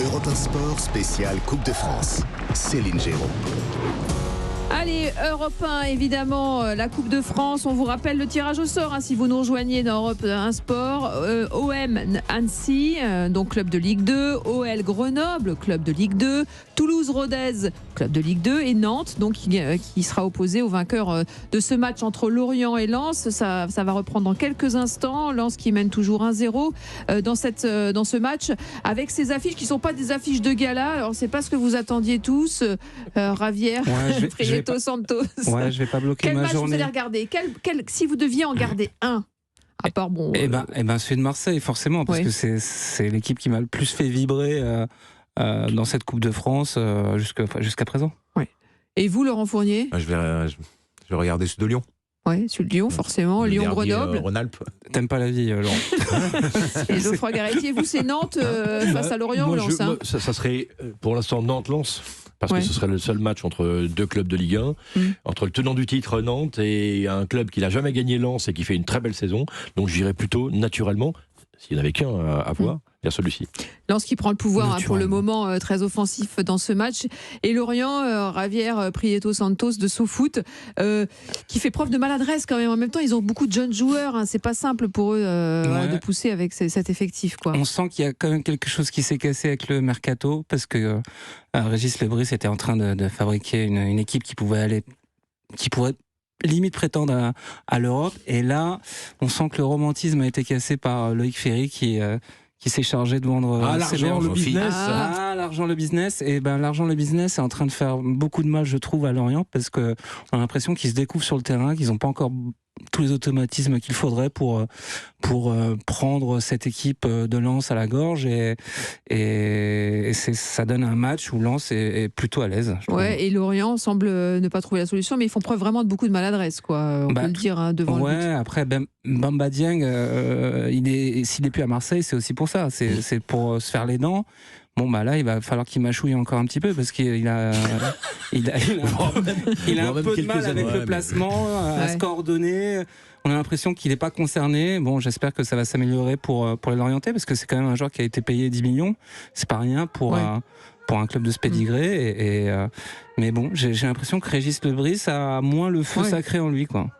Europe 1 Sport spécial Coupe de France. Céline Géraud. Allez, Europe 1, évidemment, la Coupe de France. On vous rappelle le tirage au sort si vous nous rejoignez dans Europe 1 Sport. OM Annecy, donc club de Ligue 2. OL Grenoble, club de Ligue 2. Toulouse-Rodez, club de Ligue 2. Et Nantes, donc, qui sera opposé au vainqueur de ce match entre Lorient et Lens. Ça va reprendre dans quelques instants. Lens qui mène toujours 1-0 dans ce match, avec ces affiches qui ne sont pas des affiches de gala. Alors, c'est pas ce que vous attendiez tous. Ravière, Prieto Santos. Ouais, je vais pas bloquer quel ma match journée. vous allez regarder si vous deviez en garder un, à part celui de Marseille, forcément, parce que c'est l'équipe qui m'a le plus fait vibrer dans cette Coupe de France jusqu'à présent. Oui. Et vous, Laurent Fournier? Je vais regarder celui de Lyon. Oui, celui de Lyon, forcément. Lyon-Grenoble. Rhône-Alpes. T'aimes pas la vie, Laurent. Et Geoffroy Garretier, vous, c'est Nantes face à Lorient ou Lens? Ça serait pour l'instant Nantes-Lens, parce que ce serait le seul match entre deux clubs de Ligue 1, entre le tenant du titre Nantes et un club qui n'a jamais gagné Lens et qui fait une très belle saison. Donc j'irais plutôt naturellement, s'il n'y en avait qu'un à voir, vers celui-ci. Lens qui prend le pouvoir pour le moment, très offensif dans ce match. Et Lorient, Ravière Prieto Santos de SoFoot, qui fait preuve de maladresse quand même. En même temps, ils ont beaucoup de jeunes joueurs. C'est pas simple pour eux de pousser avec cet effectif, quoi. On sent qu'il y a quand même quelque chose qui s'est cassé avec le mercato, parce que Régis Lebris était en train de fabriquer une équipe qui pourrait limite prétendre à l'Europe. Et là, on sent que le romantisme a été cassé par Loïc Ferry qui s'est chargé de vendre l'argent, le business. L'argent, le business. Et l'argent, le business est en train de faire beaucoup de mal, je trouve, à Lorient, parce qu'on a l'impression qu'ils se découvrent sur le terrain, qu'ils n'ont pas encore tous les automatismes qu'il faudrait pour prendre cette équipe de Lens à la gorge, et ça donne un match où Lens est plutôt à l'aise. Ouais, et Lorient semble ne pas trouver la solution, mais ils font preuve vraiment de beaucoup de maladresse, quoi. On peut le dire devant le but. Après Bamba Dieng, s'il n'est plus à Marseille, c'est aussi pour ça. C'est pour se faire les dents. Bon, là, il va falloir qu'il mâchouille encore un petit peu, parce qu'il a un peu de mal avec le placement, à se coordonner. On a l'impression qu'il n'est pas concerné. Bon, j'espère que ça va s'améliorer pour les Lorientais, parce que c'est quand même un joueur qui a été payé 10 millions. C'est pas rien pour un club de ce pédigré. Mais bon, j'ai l'impression que Régis Lebris a moins le feu sacré en lui, quoi.